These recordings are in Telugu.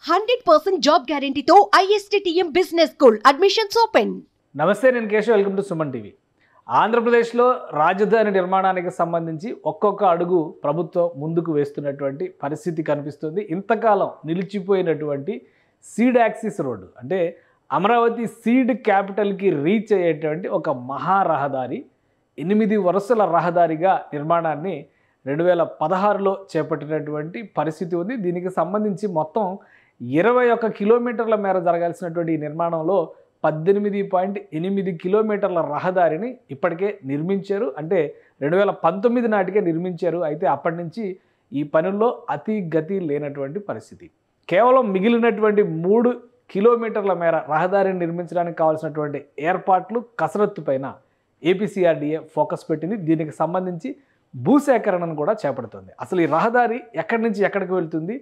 100% జాబ్ గ్యారంటీతో ISTTM business school admissions open. నమస్తే, నేను Keshav. Welcome to Suman TV. ఆంధ్రప్రదేశ్లో రాజధాని నిర్మాణానికి సంబంధించి ఒక్కొక్క అడుగు ప్రభుత్వం ముందుకు వేస్తున్నటువంటి పరిస్థితి కనిపిస్తుంది. ఇంతకాలం నిలిచిపోయినటువంటి సీడ్ యాక్సిస్ రోడ్డు, అంటే అమరావతి సీడ్ క్యాపిటల్కి రీచ్ అయ్యేటువంటి ఒక మహారహదారి 8 వరుసల రహదారిగా నిర్మాణాన్ని 2016లో చేపట్టినటువంటి పరిస్థితి ఉంది. దీనికి సంబంధించి మొత్తం 21 కిలోమీటర్ల మేర జరగాల్సినటువంటి ఈ నిర్మాణంలో 18.8 కిలోమీటర్ల రహదారిని ఇప్పటికే నిర్మించారు. అంటే 2019 నాటికే నిర్మించారు. అయితే అప్పటి నుంచి ఈ పనుల్లో అతి గతి లేనటువంటి పరిస్థితి. కేవలం మిగిలినటువంటి 3 కిలోమీటర్ల మేర రహదారిని నిర్మించడానికి కావాల్సినటువంటి ఏర్పాట్లు, కసరత్తు పైన ఏపీసీఆర్డీఏ ఫోకస్ పెట్టింది. దీనికి సంబంధించి భూసేకరణను కూడా చేపడుతుంది. అసలు ఈ రహదారి ఎక్కడి నుంచి ఎక్కడికి వెళ్తుంది,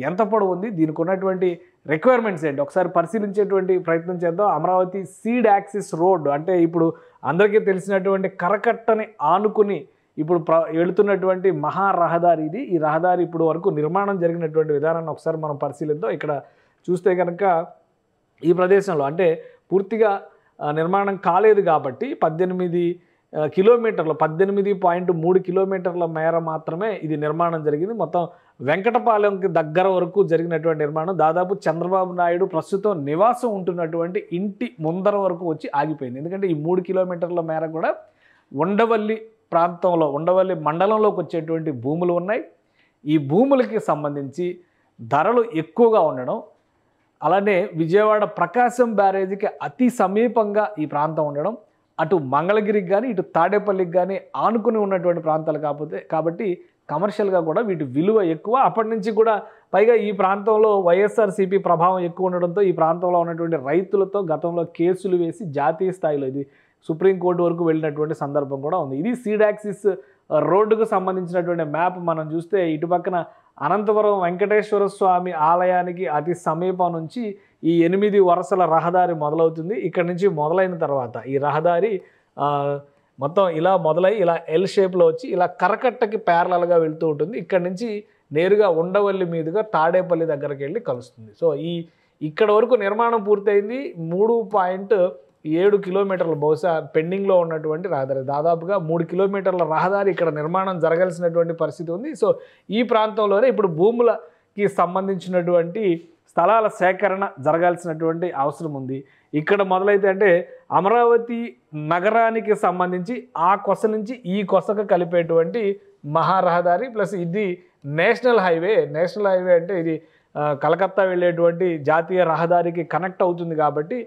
ఎంత పొడవు ఉంది, దీనికి ఉన్నటువంటి రిక్వైర్మెంట్స్ ఏంటి, ఒకసారి పరిశీలించేటువంటి ప్రయత్నం చేద్దాం. అమరావతి సీడ్ యాక్సిస్ రోడ్ అంటే ఇప్పుడు అందరికీ తెలిసినటువంటి కరకట్టని ఆనుకుని ఇప్పుడు వెళుతున్నటువంటి మహారహదారి ఇది. ఈ రహదారి ఇప్పుడు వరకు నిర్మాణం జరిగినటువంటి విధానాన్ని ఒకసారి మనం పరిశీలిద్దాం. ఇక్కడ చూస్తే కనుక ఈ ప్రదేశంలో అంటే పూర్తిగా నిర్మాణం కాలేదు కాబట్టి 18 కిలోమీటర్లు 18.3 కిలోమీటర్ల మేర మాత్రమే ఇది నిర్మాణం జరిగింది. మొత్తం వెంకటపాలెంకి దగ్గర వరకు జరిగినటువంటి నిర్మాణం దాదాపు చంద్రబాబు నాయుడు ప్రస్తుతం నివాసం ఉంటున్నటువంటి ఇంటి ముందర వరకు వచ్చి ఆగిపోయింది. ఎందుకంటే ఈ 3 కిలోమీటర్ల మేర కూడా ఉండవల్లి ప్రాంతంలో, ఉండవల్లి మండలంలోకి వచ్చేటువంటి భూములు ఉన్నాయి. ఈ భూములకి సంబంధించి ధరలు ఎక్కువగా ఉండడం, అలానే విజయవాడ ప్రకాశం బ్యారేజీకి అతి సమీపంగా ఈ ప్రాంతం ఉండడం, అటు మంగళగిరికి కానీ ఇటు తాడేపల్లికి కానీ ఆనుకుని ఉన్నటువంటి ప్రాంతాలు కాబట్టి కమర్షియల్గా కూడా వీటి విలువ ఎక్కువ. అప్పటి నుంచి కూడా పైగా ఈ ప్రాంతంలో వైఎస్ఆర్సీపీ ప్రభావం ఎక్కువ ఉండడంతో ఈ ప్రాంతంలో ఉన్నటువంటి రైతులతో గతంలో కేసులు వేసి జాతీయ స్థాయిలో ఇది సుప్రీంకోర్టు వరకు వెళ్ళినటువంటి సందర్భం కూడా ఉంది. ఇది సీడ్ యాక్సిస్ రోడ్డుకు సంబంధించినటువంటి మ్యాప్ మనం చూస్తే ఇటు పక్కన అనంతపురం వెంకటేశ్వర స్వామి ఆలయానికి అతి సమీపం నుంచి ఈ 8 వరుసల రహదారి మొదలవుతుంది. ఇక్కడ నుంచి మొదలైన తర్వాత ఈ రహదారి మొత్తం ఇలా మొదలై ఇలా ఎల్ షేప్లో వచ్చి ఇలా కరకట్టకి ప్యారలల్గా వెళ్తూ ఉంటుంది. ఇక్కడ నుంచి నేరుగా ఉండవల్లి మీదుగా తాడేపల్లి దగ్గరికి వెళ్ళి కలుస్తుంది. సో ఇక్కడ వరకు నిర్మాణం పూర్తయింది. 3.7 కిలోమీటర్లు బహుశా పెండింగ్లో ఉన్నటువంటి రహదారి, దాదాపుగా 3 కిలోమీటర్ల రహదారి ఇక్కడ నిర్మాణం జరగాల్సినటువంటి పరిస్థితి ఉంది. సో ఈ ప్రాంతంలోనే ఇప్పుడు భూములకి సంబంధించినటువంటి స్థలాల సేకరణ జరగాల్సినటువంటి అవసరం ఉంది. ఇక్కడ మొదలైతే అంటే అమరావతి నగరానికి సంబంధించి ఆ కొస నుంచి ఈ కొసకు కలిపేటువంటి మహారహదారి ప్లస్ ఇది నేషనల్ హైవే. నేషనల్ హైవే అంటే ఇది కలకత్తా వెళ్ళేటువంటి జాతీయ రహదారికి కనెక్ట్ అవుతుంది కాబట్టి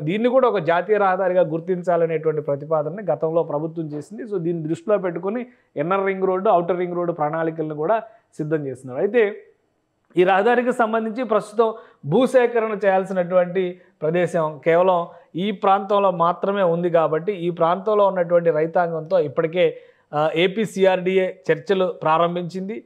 దీన్ని కూడా ఒక జాతీయ రహదారిగా గుర్తించాలనేటువంటి ప్రతిపాదనని గతంలో ప్రభుత్వం చేసింది. సో దీన్ని దృష్టిలో పెట్టుకుని inner ring road, outer ring road ప్రణాళికలను కూడా సిద్ధం చేస్తున్నారు. అయితే ఈ రహదారికి సంబంధించి ప్రస్తుతం భూసేకరణ చేయాల్సినటువంటి ప్రదేశం కేవలం ఈ ప్రాంతంలో మాత్రమే ఉంది కాబట్టి ఈ ప్రాంతంలో ఉన్నటువంటి రైతాంగంతో ఇప్పటికే ఏపీసీఆర్డీఏ చర్చలు ప్రారంభించింది.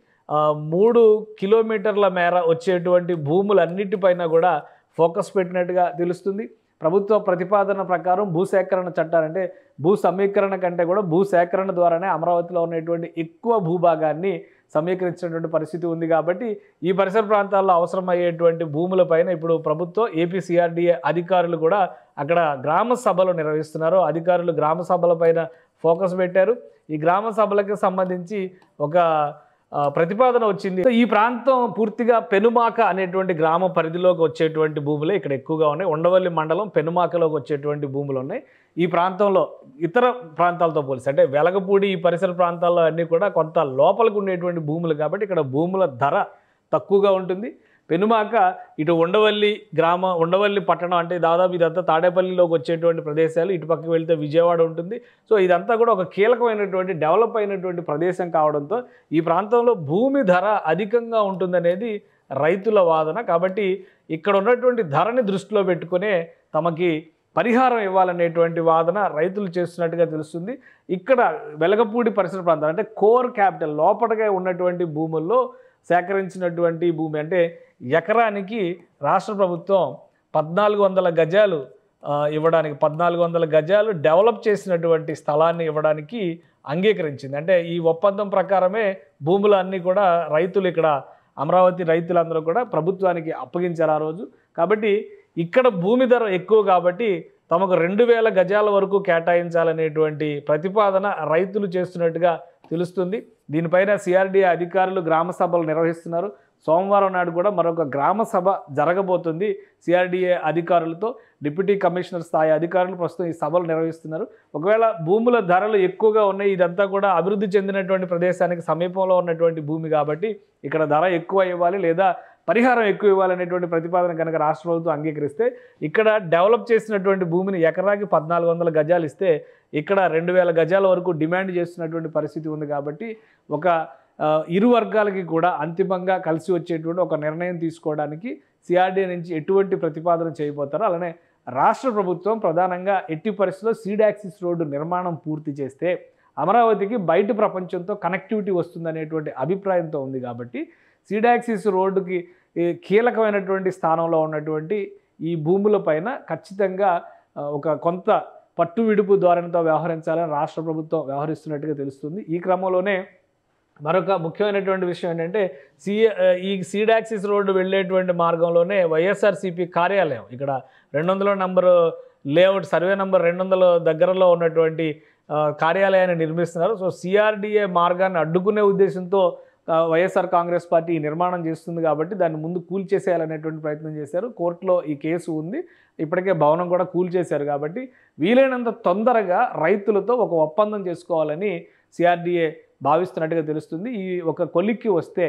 3 కిలోమీటర్ల మేర వచ్చేటువంటి భూములన్నిటిపైన కూడా ఫోకస్ పెట్టినట్టుగా తెలుస్తుంది. ప్రభుత్వ ప్రతిపాదన ప్రకారం భూసేకరణ చట్టాలంటే భూ సమీకరణ కంటే కూడా భూసేకరణ ద్వారానే అమరావతిలో ఉన్నటువంటి ఎక్కువ భూభాగాన్ని సమీకరించినటువంటి పరిస్థితి ఉంది. కాబట్టి ఈ పరిసర ప్రాంతాల్లో అవసరమయ్యేటువంటి భూములపైన ఇప్పుడు ప్రభుత్వం ఏపీసీఆర్డీఏ అధికారులు కూడా అక్కడ గ్రామ సభలు నిర్వహిస్తున్నారు. అధికారులు గ్రామ సభల పైన ఫోకస్ పెట్టారు. ఈ గ్రామ సభలకు సంబంధించి ఒక ప్రతిపాదన వచ్చింది. ఈ ప్రాంతం పూర్తిగా పెనుమాక అనేటువంటి గ్రామ పరిధిలోకి వచ్చేటువంటి భూములే ఇక్కడ ఎక్కువగా ఉన్నాయి. ఉండవల్లి మండలం పెనుమాకలోకి వచ్చేటువంటి భూములు ఉన్నాయి. ఈ ప్రాంతంలో ఇతర ప్రాంతాలతో పోలిసి అంటే వెలగపూడి ఈ పరిసర ప్రాంతాల్లో అన్నీ కూడా కొంత లోపలికి ఉండేటువంటి భూములు కాబట్టి ఇక్కడ భూముల ధర తక్కువగా ఉంటుంది. పెనుమాక ఇటు ఉండవల్లి పట్టణం అంటే దాదాపు ఇదంతా తాడేపల్లిలోకి వచ్చేటువంటి ప్రదేశాలు, ఇటు పక్కకి వెళ్తే విజయవాడ ఉంటుంది. సో ఇదంతా కూడా ఒక కీలకమైనటువంటి డెవలప్ అయినటువంటి ప్రదేశం కావడంతో ఈ ప్రాంతంలో భూమి ధర అధికంగా ఉంటుందనేది రైతుల వాదన. కాబట్టి ఇక్కడ ఉన్నటువంటి ధరని దృష్టిలో పెట్టుకునే తమకి పరిహారం ఇవ్వాలనేటువంటి వాదన రైతులు చేస్తున్నట్టుగా తెలుస్తుంది. ఇక్కడ వెలగపూడి పరిసర ప్రాంతాలు అంటే కోర్ క్యాపిటల్ లోపటగా ఉన్నటువంటి భూముల్లో సేకరించినటువంటి భూమి అంటే ఎకరానికి రాష్ట్ర ప్రభుత్వం 1400 గజాలు ఇవ్వడానికి 1400 గజాలు డెవలప్ చేసినటువంటి స్థలాన్ని ఇవ్వడానికి అంగీకరించింది. అంటే ఈ ఒప్పందం ప్రకారమే భూములన్నీ కూడా రైతులు ఇక్కడ అమరావతి రైతులందరూ కూడా ప్రభుత్వానికి అప్పగించారు ఆ రోజు. కాబట్టి ఇక్కడ భూమి ధర ఎక్కువ కాబట్టి తమకు 2000 గజాల వరకు కేటాయించాలనేటువంటి ప్రతిపాదన రైతులు చేస్తున్నట్టుగా తెలుస్తుంది. దీనిపైన సిఆర్డీఏ అధికారులు గ్రామ సభలు నిర్వహిస్తున్నారు. సోమవారం నాడు కూడా మరొక గ్రామ సభ జరగబోతుంది. సిఆర్డీఏ అధికారులతో డిప్యూటీ కమిషనర్ స్థాయి అధికారులు ప్రస్తుతం ఈ సభలు నిర్వహిస్తున్నారు. ఒకవేళ భూముల ధరలు ఎక్కువగా ఉన్నాయి, ఇదంతా కూడా అభివృద్ధి చెందినటువంటి ప్రదేశానికి సమీపంలో ఉన్నటువంటి భూమి కాబట్టి ఇక్కడ ధర ఎక్కువ ఇవ్వాలి లేదా పరిహారం ఎక్కువ ఇవ్వాలనేటువంటి ప్రతిపాదన కనుక రాష్ట్ర ప్రభుత్వం అంగీకరిస్తే ఇక్కడ డెవలప్ చేసినటువంటి భూమిని ఎకరాకి 1400 గజాలు ఇస్తే ఇక్కడ 2000 గజాల వరకు డిమాండ్ చేస్తున్నటువంటి పరిస్థితి ఉంది. కాబట్టి ఒక ఇరు వర్గాలకి కూడా అంతిమంగా కలిసి వచ్చేటువంటి ఒక నిర్ణయం తీసుకోవడానికి సిఆర్డీఏ నుంచి ఎటువంటి ప్రతిపాదన చేయబోతారో, అలానే రాష్ట్ర ప్రభుత్వం ప్రధానంగా ఎట్టి పరిస్థితుల్లో సీడ్ యాక్సిస్ రోడ్డు నిర్మాణం పూర్తి చేస్తే అమరావతికి బయట ప్రపంచంతో కనెక్టివిటీ వస్తుందనేటువంటి అభిప్రాయంతో ఉంది. కాబట్టి సీడ్ యాక్సిస్ రోడ్డుకి కీలకమైనటువంటి స్థానంలో ఉన్నటువంటి ఈ భూముల పైన ఖచ్చితంగా ఒక కొంత పట్టు విడుపు ధోరణితో వ్యవహరించాలని రాష్ట్ర ప్రభుత్వం వ్యవహరిస్తున్నట్టుగా తెలుస్తుంది. ఈ క్రమంలోనే మరొక ముఖ్యమైనటువంటి విషయం ఏంటంటే ఈ సీడ్ యాక్సిస్ రోడ్డు వెళ్ళేటువంటి మార్గంలోనే వైఎస్ఆర్సీపీ కార్యాలయం ఇక్కడ 200 నంబరు లేఅవుట్ సర్వే నంబర్ 200 దగ్గరలో ఉన్నటువంటి కార్యాలయాన్ని నిర్మిస్తున్నారు. సో సిఆర్డీఏ మార్గాన్ని అడ్డుకునే ఉద్దేశంతో వైఎస్ఆర్ కాంగ్రెస్ పార్టీ నిర్మాణం చేస్తుంది కాబట్టి దాన్ని ముందు కూల్చేసేయాలనేటువంటి ప్రయత్నం చేశారు. కోర్టులో ఈ కేసు ఉంది. ఇప్పటికే భవనం కూడా కూల్చేశారు. కాబట్టి వీలైనంత తొందరగా రైతులతో ఒక ఒప్పందం చేసుకోవాలని సిఆర్డీఏ భావిస్తున్నట్టుగా తెలుస్తుంది. ఈ ఒక కొలిక్కి వస్తే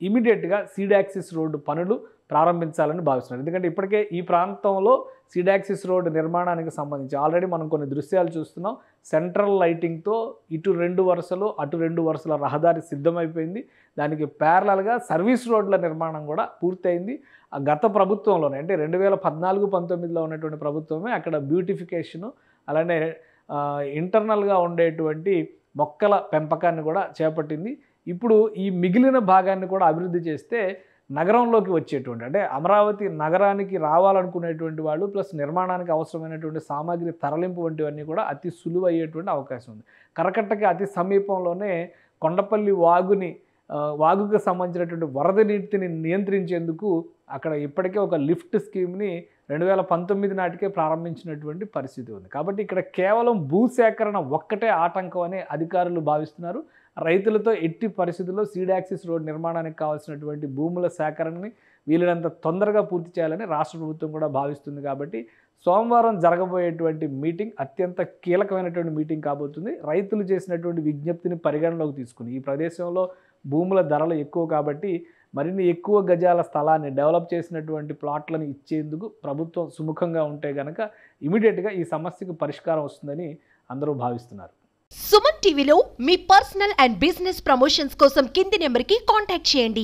ఇమీడియట్గా సీడ్ యాక్సిస్ రోడ్డు పనులు ప్రారంభించాలని భావిస్తున్నారు. ఎందుకంటే ఇప్పటికే ఈ ప్రాంతంలో సీడ్ యాక్సిస్ రోడ్డు నిర్మాణానికి సంబంధించి ఆల్రెడీ మనం కొన్ని దృశ్యాలు చూస్తున్నాం. సెంట్రల్ లైటింగ్తో ఇటు 2 వరుసలు అటు 2 వరుసల రహదారి సిద్ధమైపోయింది. దానికి ప్యారలల్గా సర్వీస్ రోడ్ల నిర్మాణం కూడా పూర్తయింది. గత ప్రభుత్వంలోనే అంటే 2014-19లో ఉన్నటువంటి ప్రభుత్వమే అక్కడ బ్యూటిఫికేషను అలానే ఇంటర్నల్గా ఉండేటువంటి మొక్కల పెంపకాన్ని కూడా చేపట్టింది. ఇప్పుడు ఈ మిగిలిన భాగాన్ని కూడా అభివృద్ధి చేస్తే నగరంలోకి వచ్చేటువంటి అంటే అమరావతి నగరానికి రావాలనుకునేటువంటి వాళ్ళు ప్లస్ నిర్మాణానికి అవసరమైనటువంటి సామాగ్రి తరలింపు వంటివన్నీ కూడా అతి సులువు అయ్యేటువంటి అవకాశం ఉంది. కరకట్టకి అతి సమీపంలోనే కొండపల్లి వాగుకు సంబంధించినటువంటి వరద నీటిని నియంత్రించేందుకు అక్కడ ఇప్పటికే ఒక లిఫ్ట్ స్కీమ్ని 2019 నాటికే ప్రారంభించినటువంటి పరిస్థితి ఉంది. కాబట్టి ఇక్కడ కేవలం భూసేకరణ ఒక్కటే ఆటంకం అని అధికారులు భావిస్తున్నారు. రైతులతో ఎట్టి పరిస్థితుల్లో సీడ్ యాక్సిస్ రోడ్ నిర్మాణానికి కావాల్సినటువంటి భూముల సేకరణని వీలైనంత తొందరగా పూర్తి చేయాలని రాష్ట్ర ప్రభుత్వం కూడా భావిస్తుంది. కాబట్టి సోమవారం జరగబోయేటువంటి మీటింగ్ అత్యంత కీలకమైనటువంటి మీటింగ్ కాబోతుంది. రైతులు చేసినటువంటి విజ్ఞప్తిని పరిగణలోకి తీసుకుని ఈ ప్రదేశంలో భూముల ధరలు ఎక్కువ కాబట్టి మరిన్ని ఎక్కువ గజాల స్థలాన్ని డెవలప్ చేసినటువంటి ప్లాట్లను ఇచ్చేందుకు ప్రభుత్వం సుముఖంగా ఉంటే గనక ఇమీడియట్గా ఈ సమస్యకు పరిష్కారం వస్తుందని అందరూ భావిస్తున్నారు. సుమన్ టీవీలో మీ పర్సనల్ అండ్ బిజినెస్ ప్రమోషన్స్ కోసం కింది నెంబర్కి కాంటాక్ట్ చేయండి.